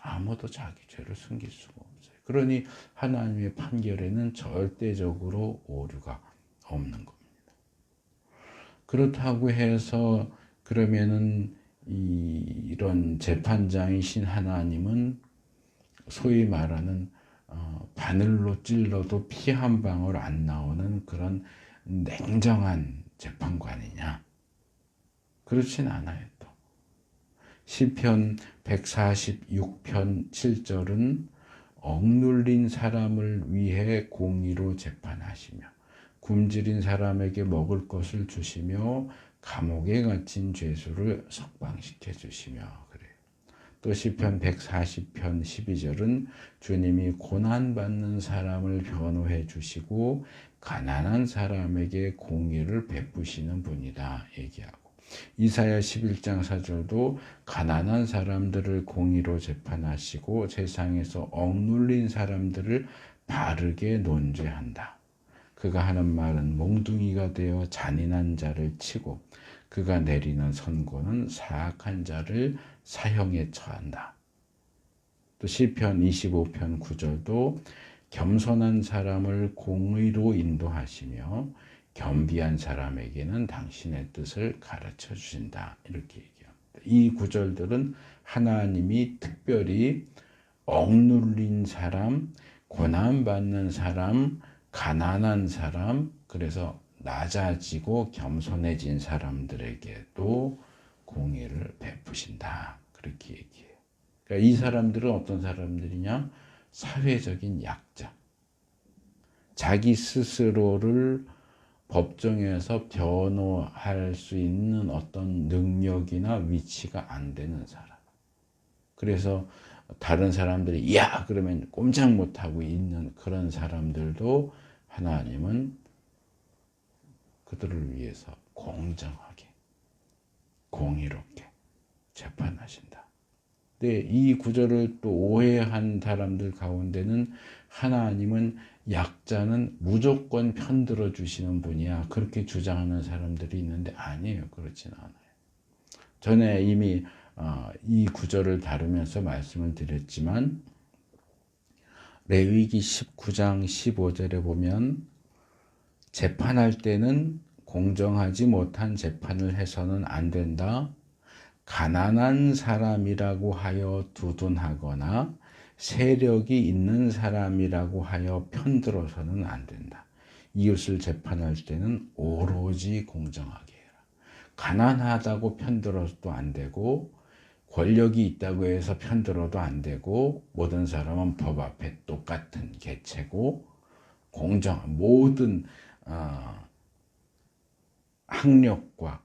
아무도 자기 죄를 숨길 수가 없어요. 그러니 하나님의 판결에는 절대적으로 오류가 없는 겁니다. 그렇다고 해서 그러면은 이런 재판장이신 하나님은 소위 말하는 바늘로 찔러도 피 한 방울 안 나오는 그런 냉정한 재판관이냐? 그렇진 않아요. 또 시편 146편 7절은 억눌린 사람을 위해 공의로 재판하시며 굶주린 사람에게 먹을 것을 주시며 감옥에 갇힌 죄수를 석방시켜 주시며 그래요. 또 시편 140편 12절은 주님이 고난받는 사람을 변호해 주시고 가난한 사람에게 공의를 베푸시는 분이다 얘기하고 이사야 11장 4절도 가난한 사람들을 공의로 재판하시고 세상에서 억눌린 사람들을 바르게 논죄한다. 그가 하는 말은 몽둥이가 되어 잔인한 자를 치고 그가 내리는 선고는 사악한 자를 사형에 처한다. 또 시편 25편 9절도 겸손한 사람을 공의로 인도하시며 겸비한 사람에게는 당신의 뜻을 가르쳐 주신다. 이렇게 얘기합니다. 이 구절들은 하나님이 특별히 억눌린 사람, 고난받는 사람, 가난한 사람, 그래서 낮아지고 겸손해진 사람들에게도 공의를 베푸신다. 그렇게 얘기해요. 그러니까 이 사람들은 어떤 사람들이냐? 사회적인 약자. 자기 스스로를 법정에서 변호할 수 있는 어떤 능력이나 위치가 안 되는 사람. 그래서 다른 사람들이 야 그러면 꼼짝 못하고 있는 그런 사람들도 하나님은 그들을 위해서 공정하게 공의롭게 재판하신다. 근데 이 구절을 또 오해한 사람들 가운데는 하나님은 약자는 무조건 편들어 주시는 분이야 그렇게 주장하는 사람들이 있는데 아니에요. 그렇지는 않아요. 전에 이미 이 구절을 다루면서 말씀을 드렸지만 레위기 19장 15절에 보면 재판할 때는 공정하지 못한 재판을 해서는 안 된다. 가난한 사람이라고 하여 두둔하거나 세력이 있는 사람이라고 하여 편들어서는 안 된다. 이웃을 재판할 때는 오로지 공정하게 해라. 가난하다고 편들어도 안 되고 권력이 있다고 해서 편들어도 안 되고 모든 사람은 법 앞에 똑같은 개체고 공정 모든 학력과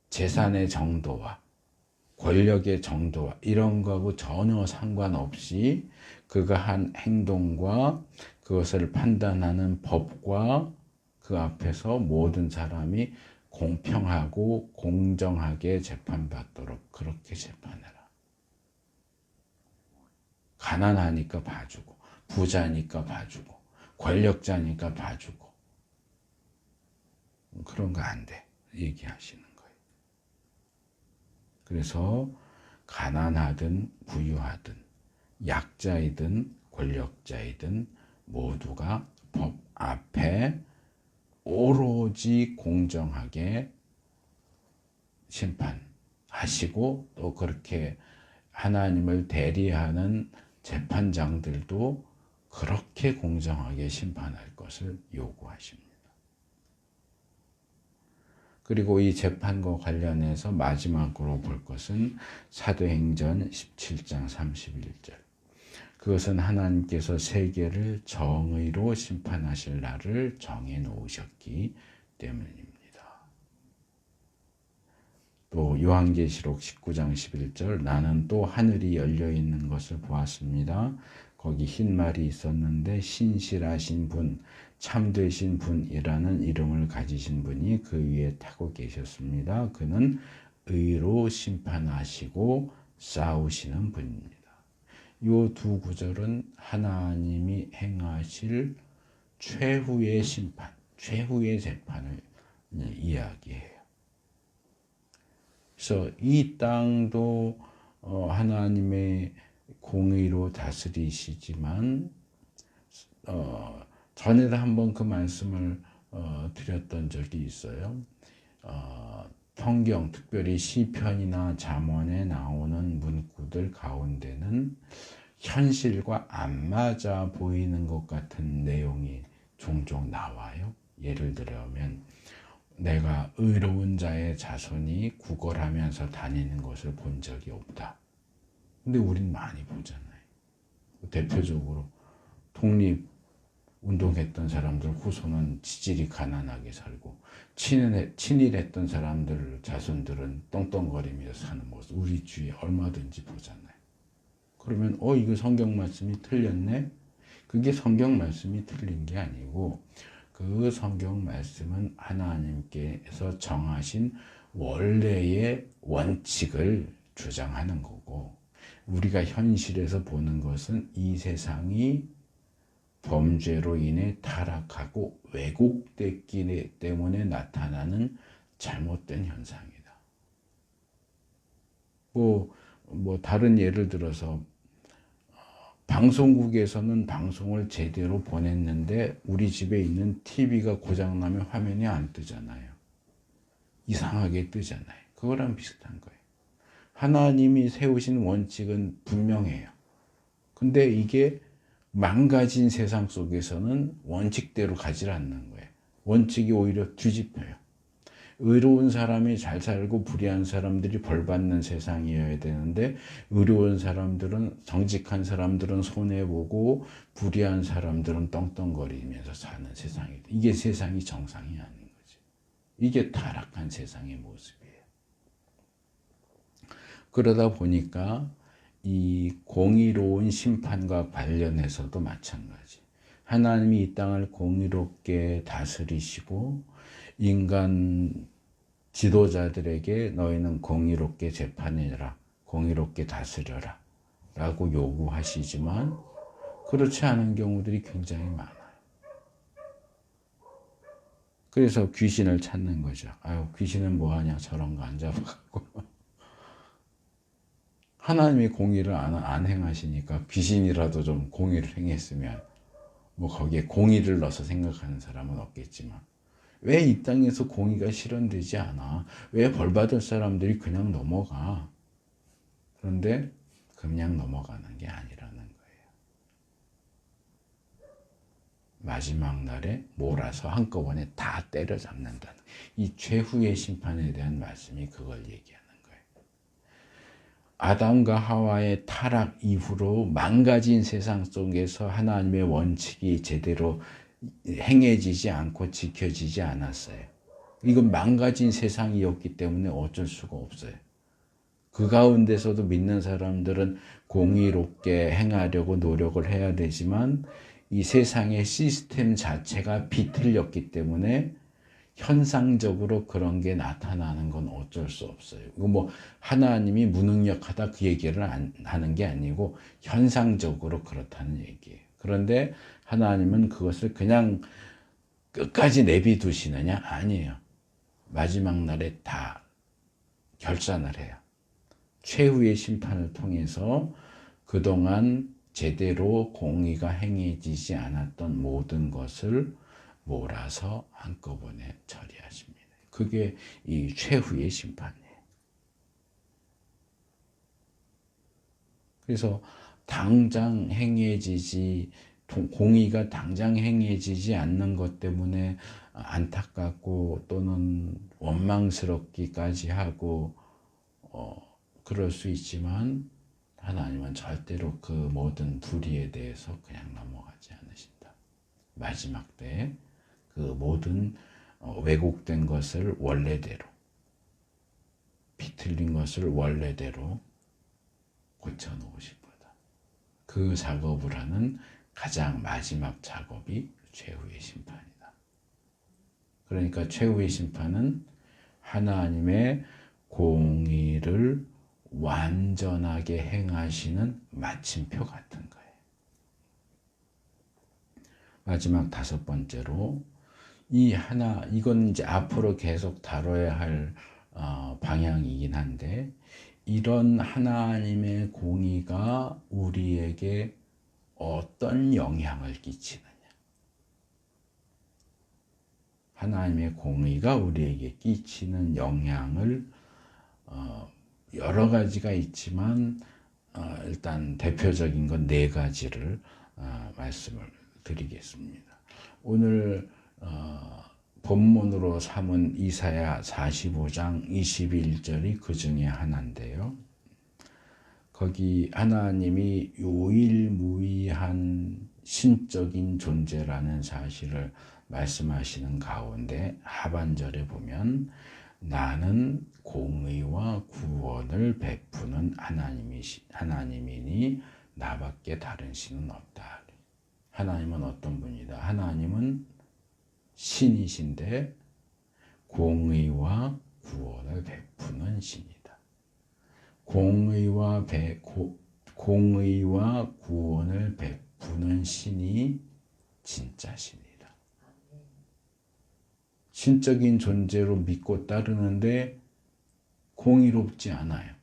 재산의 정도와 권력의 정도와 이런 거하고 전혀 상관없이 그가 한 행동과 그것을 판단하는 법과 그 앞에서 모든 사람이 공평하고 공정하게 재판받도록 그렇게 재판해라. 가난하니까 봐주고 부자니까 봐주고 권력자니까 봐주고 그런 거 안 돼. 얘기하시는 거예요. 그래서 가난하든 부유하든 약자이든 권력자이든 모두가 법 앞에 오로지 공정하게 심판하시고 또 그렇게 하나님을 대리하는 재판장들도 그렇게 공정하게 심판할 것을 요구하십니다. 그리고 이 재판과 관련해서 마지막으로 볼 것은 사도행전 17장 31절. 그것은 하나님께서 세계를 정의로 심판하실 날을 정해 놓으셨기 때문입니다. 또 요한계시록 19장 11절 나는 또 하늘이 열려 있는 것을 보았습니다. 거기 흰 말이 있었는데 신실하신 분, 참되신 분이라는 이름을 가지신 분이 그 위에 타고 계셨습니다. 그는 의로 심판하시고 싸우시는 분입니다. 이 두 구절은 하나님이 행하실 최후의 심판, 최후의 재판을 이야기해요. 그래서 이 땅도 하나님의 공의로 다스리시지만 전에도 한번 그 말씀을 드렸던 적이 있어요. 성경, 특별히 시편이나 잠언에 나오는 문구들 가운데는 현실과 안 맞아 보이는 것 같은 내용이 종종 나와요. 예를 들면 내가 의로운 자의 자손이 구걸하면서 다니는 것을 본 적이 없다. 근데 우린 많이 보잖아요. 대표적으로 독립운동했던 사람들 후손은 지질이 가난하게 살고 친일했던 사람들 자손들은 떵떵거리며 사는 모습 우리 주위에 얼마든지 보잖아요. 그러면 이거 성경 말씀이 틀렸네? 그게 성경 말씀이 틀린 게 아니고 그 성경 말씀은 하나님께서 정하신 원래의 원칙을 주장하는 거고 우리가 현실에서 보는 것은 이 세상이 범죄로 인해 타락하고 왜곡됐기 때문에 나타나는 잘못된 현상이다. 다른 예를 들어서 방송국에서는 방송을 제대로 보냈는데 우리 집에 있는 TV가 고장나면 화면이 안 뜨잖아요. 이상하게 뜨잖아요. 그거랑 비슷한 거예요. 하나님이 세우신 원칙은 분명해요. 근데 이게 망가진 세상 속에서는 원칙대로 가지 않는 거예요. 원칙이 오히려 뒤집혀요. 의로운 사람이 잘 살고 불의한 사람들이 벌 받는 세상이어야 되는데, 의로운 사람들은, 정직한 사람들은 손해보고 불의한 사람들은 떵떵거리면서 사는 세상이, 이게 세상이 정상이 아닌 거죠. 이게 타락한 세상의 모습이에요. 그러다 보니까 이 공의로운 심판과 관련해서도 마찬가지. 하나님이 이 땅을 공의롭게 다스리시고 인간 지도자들에게 너희는 공의롭게 재판해라, 공의롭게 다스려라 라고 요구하시지만 그렇지 않은 경우들이 굉장히 많아요. 그래서 귀신을 찾는 거죠. 아유, 귀신은 뭐하냐, 저런 거 안 잡아갖고. 하나님이 공의를 안 행하시니까 귀신이라도 좀 공의를 행했으면 뭐 거기에 공의를 넣어서 생각하는 사람은 없겠지만, 왜 이 땅에서 공의가 실현되지 않아? 왜 벌받을 사람들이 그냥 넘어가? 그런데 그냥 넘어가는 게 아니라는 거예요. 마지막 날에 몰아서 한꺼번에 다 때려잡는다는, 이 최후의 심판에 대한 말씀이 그걸 얘기하는 거예요. 아담과 하와의 타락 이후로 망가진 세상 속에서 하나님의 원칙이 제대로 행해지지 않고 지켜지지 않았어요. 이건 망가진 세상이었기 때문에 어쩔 수가 없어요. 그 가운데서도 믿는 사람들은 공의롭게 행하려고 노력을 해야 되지만 이 세상의 시스템 자체가 비틀렸기 때문에 현상적으로 그런 게 나타나는 건 어쩔 수 없어요. 이거 뭐 하나님이 무능력하다 그 얘기를 하는 게 아니고 현상적으로 그렇다는 얘기예요. 그런데 하나님은 그것을 그냥 끝까지 내비두시느냐? 아니에요. 마지막 날에 다 결산을 해요. 최후의 심판을 통해서 그동안 제대로 공의가 행해지지 않았던 모든 것을 몰아서 한꺼번에 처리하십니다. 그게 이 최후의 심판이에요. 그래서 당장 행해지지, 공의가 당장 행해지지 않는 것 때문에 안타깝고 또는 원망스럽기까지 하고 그럴 수 있지만 하나님은 절대로 그 모든 불의에 대해서 그냥 넘어가지 않으신다. 마지막 때에 그 모든 왜곡된 것을 원래대로, 비틀린 것을 원래대로 고쳐놓으실 거다. 그 작업을 하는 가장 마지막 작업이 최후의 심판이다. 그러니까 최후의 심판은 하나님의 공의를 완전하게 행하시는 마침표 같은 거예요. 마지막 다섯 번째로 이건 이제 앞으로 계속 다뤄야 할 방향이긴 한데, 이런 하나님의 공의가 우리에게 어떤 영향을 끼치느냐. 하나님의 공의가 우리에게 끼치는 영향을 여러 가지가 있지만 일단 대표적인 건 네 가지를 말씀을 드리겠습니다. 오늘 본문으로 삼은 이사야 45장 21절이 그 중에 하나인데요. 거기 하나님이 유일무이한 신적인 존재라는 사실을 말씀하시는 가운데 하반절에 보면 나는 공의와 구원을 베푸는 하나님이니 나밖에 다른 신은 없다. 하나님은 어떤 분이다? 하나님은 신이신데 공의와 구원을 베푸는 신이다. 공의와 구원을 베푸는 신이 진짜 신이다. 신적인 존재로 믿고 따르는데 공의롭지 않아요.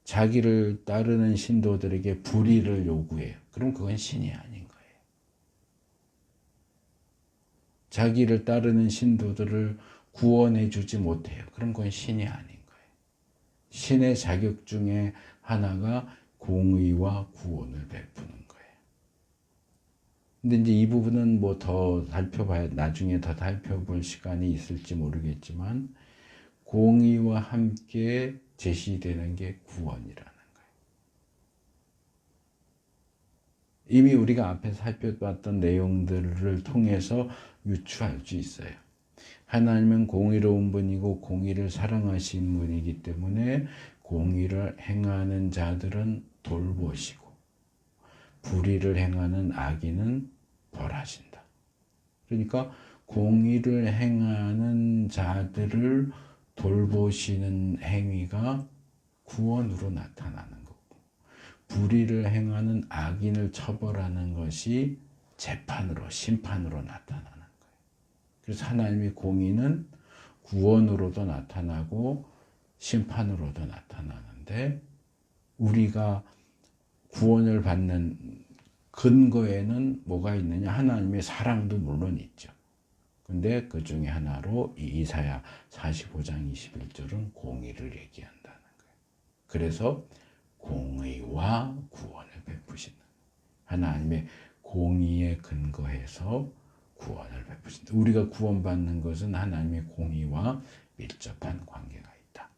자기를 따르는 신도들에게 불의를 요구해요. 그럼 그건 신이 아닌 거예요. 자기를 따르는 신도들을 구원해 주지 못해요. 그럼 그건 신이 아닌 거예요. 신의 자격 중에 하나가 공의와 구원을 베푸는 거예요. 근데 이제 이 부분은 뭐 더 나중에 더 살펴볼 시간이 있을지 모르겠지만, 공의와 함께 제시되는 게 구원이라는 거예요. 이미 우리가 앞에 살펴봤던 내용들을 통해서 유추할 수 있어요. 하나님은 공의로운 분이고 공의를 사랑하신 분이기 때문에 공의를 행하는 자들은 돌보시고 불의를 행하는 악인은 벌하신다. 그러니까 공의를 행하는 자들을 돌보시는 행위가 구원으로 나타나는 거고, 불의를 행하는 악인을 처벌하는 것이 재판으로, 심판으로 나타나는 거예요. 그래서 하나님의 공의는 구원으로도 나타나고 심판으로도 나타나는데, 우리가 구원을 받는 근거에는 뭐가 있느냐? 하나님의 사랑도 물론 있죠. 근데 그 중에 하나로 이 이사야 45장 21절은 공의를 얘기한다는 거예요. 그래서 공의와 구원을 베푸신다. 하나님의 공의에 근거해서 구원을 베푸신다. 우리가 구원받는 것은 하나님의 공의와 밀접한 관계가 있다.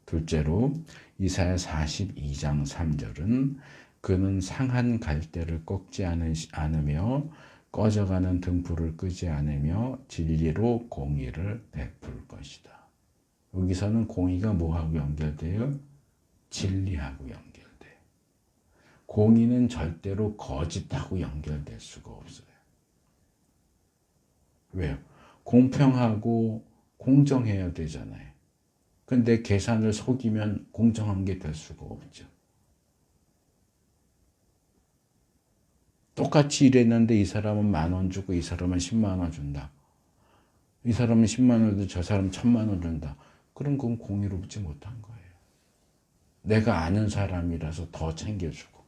둘째로 이사야 42장 3절은 그는 상한 갈대를 꺾지 않으며 꺼져가는 등불을 끄지 않으며 진리로 공의를 베풀 것이다. 여기서는 공의가 뭐하고 연결돼요? 진리하고 연결돼요. 공의는 절대로 거짓하고 연결될 수가 없어요. 왜요? 공평하고 공정해야 되잖아요. 근데 계산을 속이면 공정한 게 될 수가 없죠. 똑같이 일했는데 이 사람은 10,000원 주고 이 사람은 10만 원 준다. 이 사람은 10만 원 주고 저 사람은 1,000만 원 준다. 그럼 그건 공의롭지 못한 거예요. 내가 아는 사람이라서 더 챙겨주고,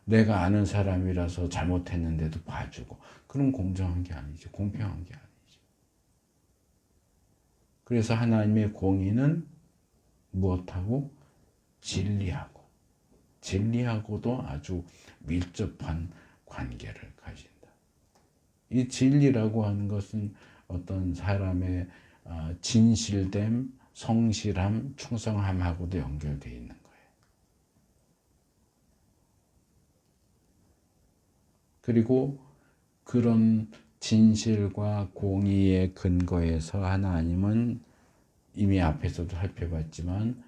내가 아는 사람이라서 잘못했는데도 봐주고, 그럼 공정한 게 아니죠. 공평한 게 아니죠. 그래서 하나님의 공의는 무엇하고? 진리하고, 진리하고도 아주 밀접한 관계를 가진다. 이 진리라고 하는 것은 어떤 사람의 진실됨, 성실함, 충성함하고도 연결되어 있는 거예요. 그리고 그런 진실과 공의의 근거에서 하나님은 이미 앞에서도 살펴봤지만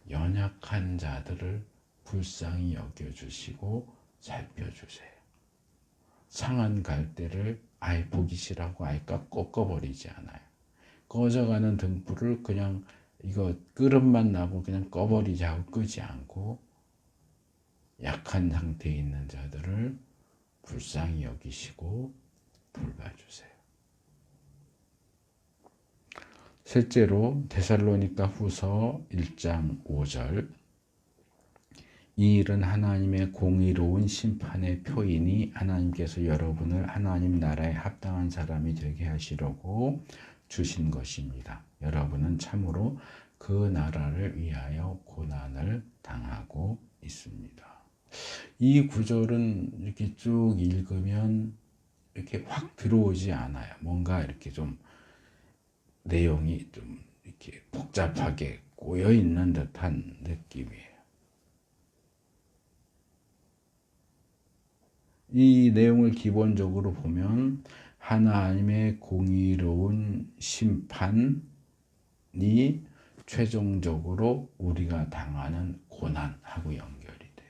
연약한 자들을 불쌍히 여겨주시고 살펴주세요. 상한 갈대를 아예 보기 싫어하고 아예 꺾어버리지 않아요. 꺼져가는 등불을 그냥 이거 끄름만 나고 그냥 꺼버리지 하고 끄지 않고 약한 상태에 있는 자들을 불쌍히 여기시고 돌봐주세요. 실제로 데살로니가 후서 1장 5절, 이 일은 하나님의 공의로운 심판의 표이니 하나님께서 여러분을 하나님 나라에 합당한 사람이 되게 하시려고 주신 것입니다. 여러분은 참으로 그 나라를 위하여 고난을 당하고 있습니다. 이 구절은 이렇게 쭉 읽으면 이렇게 확 들어오지 않아요. 뭔가 이렇게 좀 내용이 좀 이렇게 복잡하게 꼬여 있는 듯한 느낌이에요. 이 내용을 기본적으로 보면 하나님의 공의로운 심판이 최종적으로 우리가 당하는 고난하고 연결이 돼요.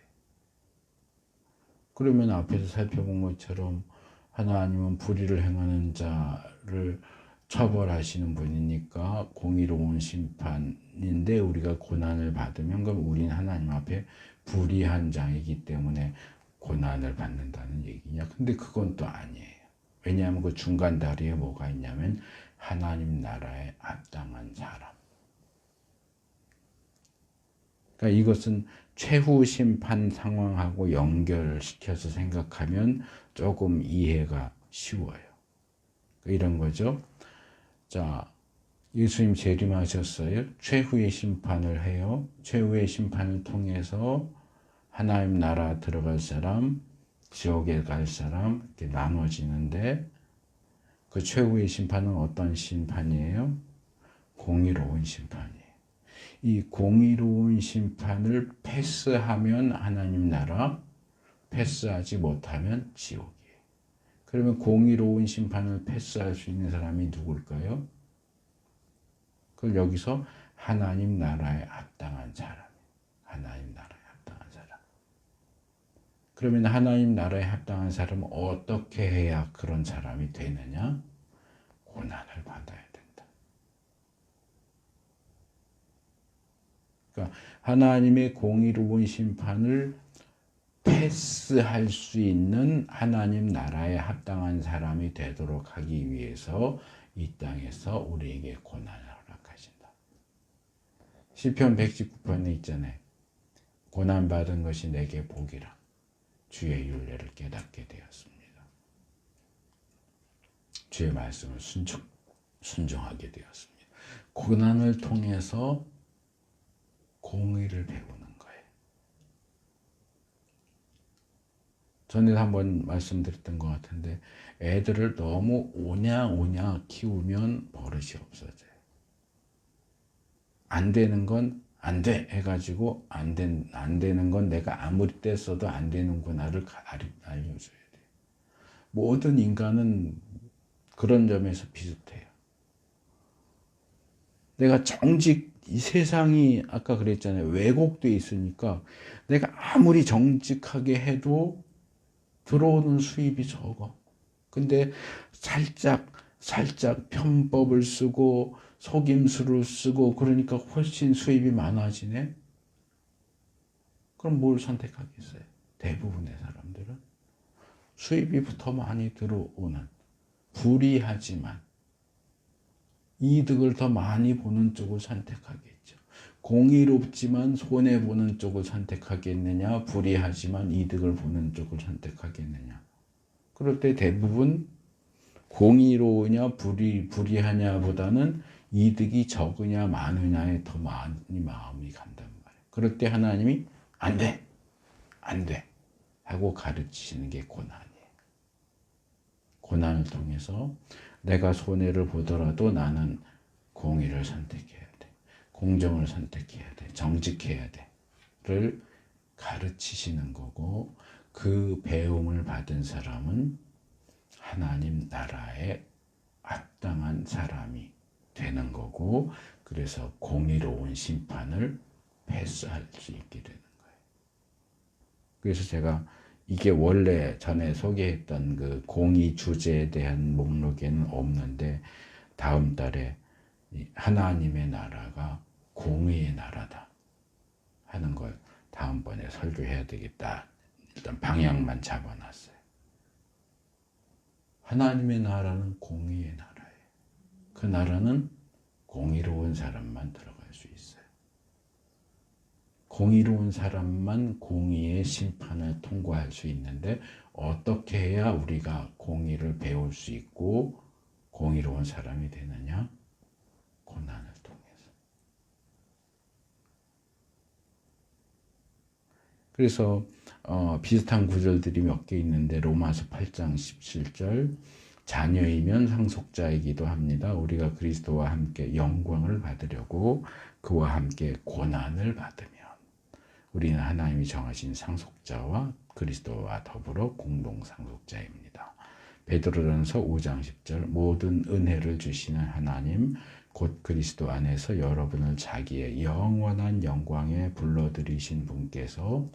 그러면 앞에서 살펴본 것처럼 하나님은 불의를 행하는 자를 처벌하시는 분이니까 공의로운 심판인데 우리가 고난을 받으면 그럼 우리는 하나님 앞에 불의한 자이기 때문에 고난을 받는다는 얘기냐? 근데 그건 또 아니에요. 왜냐하면 그 중간 다리에 뭐가 있냐면 하나님 나라에 합당한 사람. 그러니까 이것은 최후 심판 상황하고 연결시켜서 생각하면 조금 이해가 쉬워요. 이런 거죠. 자, 예수님 재림하셨어요. 최후의 심판을 해요. 최후의 심판을 통해서 하나님 나라 들어갈 사람, 지옥에 갈 사람 이렇게 나눠지는데 그 최후의 심판은 어떤 심판이에요? 공의로운 심판이에요. 이 공의로운 심판을 패스하면 하나님 나라, 패스하지 못하면 지옥이에요. 그러면 공의로운 심판을 패스할 수 있는 사람이 누굴까요? 그걸 여기서 하나님 나라에 합당한 사람, 하나님 나라에 합당한 사람. 그러면 하나님 나라에 합당한 사람은 어떻게 해야 그런 사람이 되느냐? 고난을 받아야 된다. 그러니까 하나님의 공의로운 심판을 패스할 수 있는 하나님 나라에 합당한 사람이 되도록 하기 위해서 이 땅에서 우리에게 고난을 허락하신다. 시편 119편에 있잖아요. 고난받은 것이 내게 복이라 주의 율례를 깨닫게 되었습니다. 주의 말씀을 순종하게 되었습니다. 고난을 통해서 공의를 배우는 거예요. 전에 한번 말씀드렸던 것 같은데 애들을 너무 오냐 키우면 버릇이 없어져요. 안 되는 건 안 돼 해가지고 안 되는 건 내가 아무리 떼써도 안 되는구나를 알려줘야 돼요. 모든 인간은 그런 점에서 비슷해요. 내가 이 세상이 아까 그랬잖아요. 왜곡되어 있으니까 내가 아무리 정직하게 해도 들어오는 수입이 적어. 근데 살짝 편법을 쓰고 속임수를 쓰고 그러니까 훨씬 수입이 많아지네. 그럼 뭘 선택하겠어요? 대부분의 사람들은 수입이 더 많이 들어오는 불이하지만 이득을 더 많이 보는 쪽을 선택하겠죠. 공의롭지만 손해보는 쪽을 선택하겠느냐, 불이하지만 이득을 보는 쪽을 선택하겠느냐. 그럴 때 대부분 공의로우냐 불이하냐 보다는 이득이 적으냐 많으냐에 더 많이 마음이 간단 말이에요. 그럴 때 하나님이 안 돼 하고 가르치시는 게 고난이에요. 고난을 통해서 내가 손해를 보더라도 나는 공의를 선택해야 돼. 공정을 선택해야 돼. 정직해야 돼.를 가르치시는 거고 그 배움을 받은 사람은 하나님 나라에 합당한 사람이 되는 거고 그래서 공의로운 심판을 패스할 수 있게 되는 거예요. 그래서 제가 이게 원래 전에 소개했던 그 공의 주제에 대한 목록에는 없는데 다음 달에 하나님의 나라가 공의의 나라다 하는 걸 다음번에 설교해야 되겠다. 일단 방향만 잡아놨어요. 하나님의 나라는 공의의 나라예요. 그 나라는 공의로운 사람만 들어갈 수 있어요. 공의로운 사람만 공의의 심판을 통과할 수 있는데 어떻게 해야 우리가 공의를 배울 수 있고 공의로운 사람이 되느냐? 고난을 통해서. 그래서 비슷한 구절들이 몇 개 있는데 로마서 8장 17절 자녀이면 상속자이기도 합니다. 우리가 그리스도와 함께 영광을 받으려고 그와 함께 고난을 받으면 우리는 하나님이 정하신 상속자와 그리스도와 더불어 공동 상속자입니다. 베드로전서 5장 10절 모든 은혜를 주시는 하나님 곧 그리스도 안에서 여러분을 자기의 영원한 영광에 불러들이신 분께서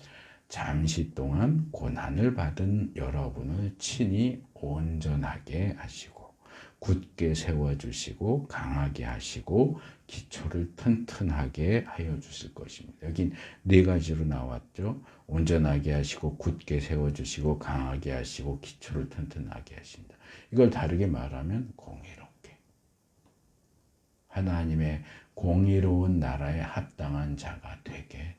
잠시 동안 고난을 받은 여러분을 친히 온전하게 하시고 굳게 세워주시고 강하게 하시고 기초를 튼튼하게 하여 주실 것입니다. 여긴 네 가지로 나왔죠. 온전하게 하시고 굳게 세워주시고 강하게 하시고 기초를 튼튼하게 하신다. 이걸 다르게 말하면 공의롭게. 하나님의 공의로운 나라에 합당한 자가 되게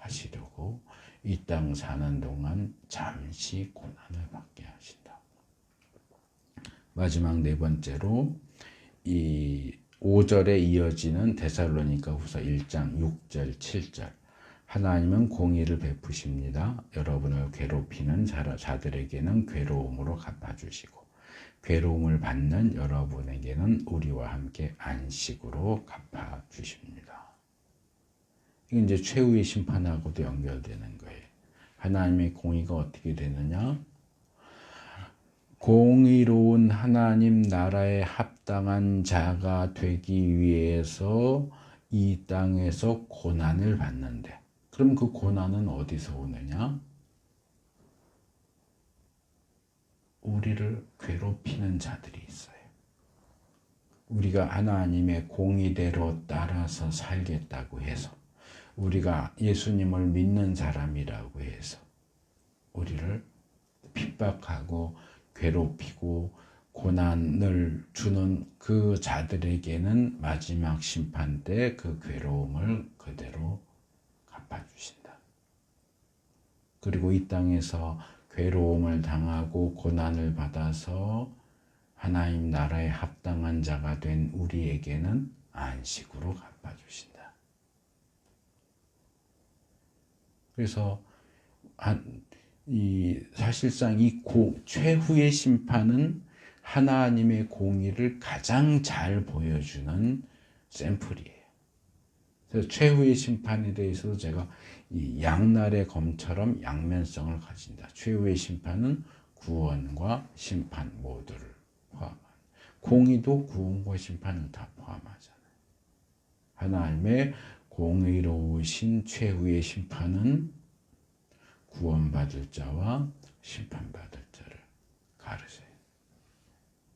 하시려고 이 땅 사는 동안 잠시 고난을 받게 하신다. 마지막 네 번째로 이 5절에 이어지는 데살로니가 후서 1장 6절 7절 하나님은 공의를 베푸십니다. 여러분을 괴롭히는 자들에게는 괴로움으로 갚아주시고 괴로움을 받는 여러분에게는 우리와 함께 안식으로 갚아주십니다. 이게 이제 최후의 심판하고도 연결되는 거예요. 하나님의 공의가 어떻게 되느냐? 공의로운 하나님 나라에 합당한 자가 되기 위해서 이 땅에서 고난을 받는데, 그럼 그 고난은 어디서 오느냐? 우리를 괴롭히는 자들이 있어요. 우리가 하나님의 공의대로 따라서 살겠다고 해서, 우리가 예수님을 믿는 사람이라고 해서 우리를 핍박하고 괴롭히고 고난을 주는 그 자들에게는 마지막 심판 때 그 괴로움을 그대로 갚아주신다. 그리고 이 땅에서 괴로움을 당하고 고난을 받아서 하나님 나라에 합당한 자가 된 우리에게는 안식으로 갚아주신다. 그래서 사실상 이 최후의 심판은 하나님의 공의를 가장 잘 보여주는 샘플이에요. 그래서 최후의 심판에 대해서도 제가 이 양날의 검처럼 양면성을 가진다. 최후의 심판은 구원과 심판 모두를 포함한, 공의도 구원과 심판을 다 포함하잖아요. 하나님의 공의로우신 최후의 심판은 구원받을 자와 심판받을 자를 가르쳐요.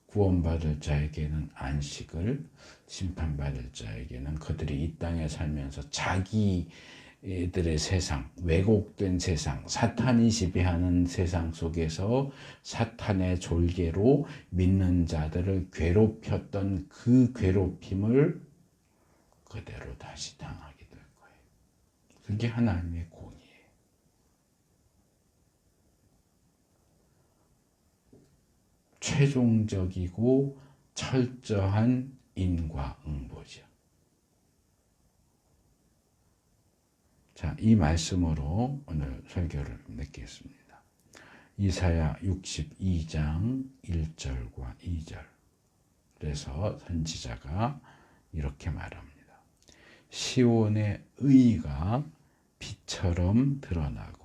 구원받을 자에게는 안식을, 심판받을 자에게는 그들이 이 땅에 살면서 자기들의 세상, 왜곡된 세상, 사탄이 지배하는 세상 속에서 사탄의 졸개로 믿는 자들을 괴롭혔던 그 괴롭힘을 그대로 다시 당하게 될 거예요. 그게 하나님의 공의예요. 최종적이고 철저한 인과응보죠. 자, 이 말씀으로 오늘 설교를 맺겠습니다. 이사야 62장 1절과 2절. 그래서 선지자가 이렇게 말합니다. 시온의 의가 빛처럼 드러나고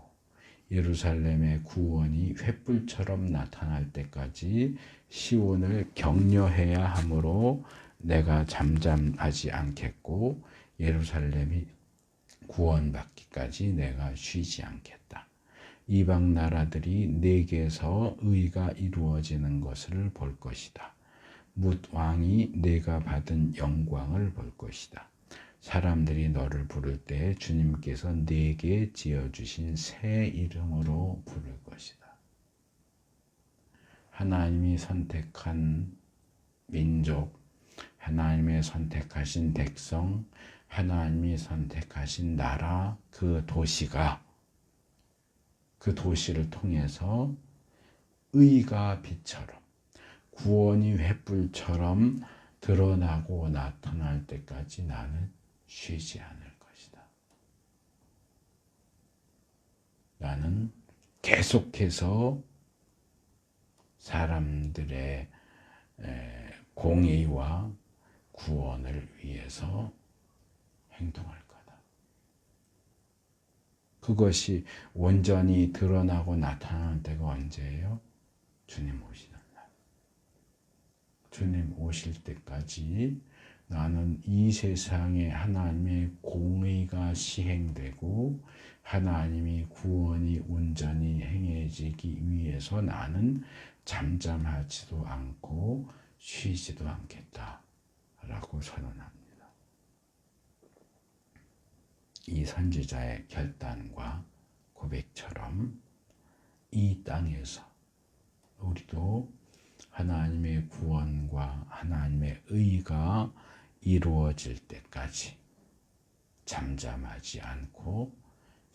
예루살렘의 구원이 횃불처럼 나타날 때까지 시온을 격려해야 하므로 내가 잠잠하지 않겠고 예루살렘이 구원받기까지 내가 쉬지 않겠다. 이방 나라들이 내게서 의가 이루어지는 것을 볼 것이다. 뭇 왕이 내가 받은 영광을 볼 것이다. 사람들이 너를 부를 때 주님께서 내게 지어주신 새 이름으로 부를 것이다. 하나님이 선택한 민족, 하나님의 선택하신 백성, 하나님이 선택하신 나라, 그 도시가, 그 도시를 통해서 의가 빛처럼, 구원이 횃불처럼 드러나고 나타날 때까지 나는 쉬지 않을 것이다. 나는 계속해서 사람들의 공의와 구원을 위해서 행동할 거다. 그것이 온전히 드러나고 나타나는 때가 언제예요? 주님 오시는 날. 주님 오실 때까지 나는 이 세상에 하나님의 공의가 시행되고 하나님이 구원이 온전히 행해지기 위해서 나는 잠잠하지도 않고 쉬지도 않겠다라고 선언합니다. 이 선지자의 결단과 고백처럼 이 땅에서 우리도 하나님의 구원과 하나님의 의가 이루어질 때까지 잠잠하지 않고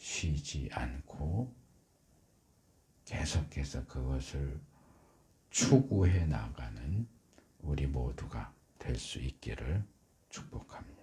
쉬지 않고 계속해서 그것을 추구해 나가는 우리 모두가 될 수 있기를 축복합니다.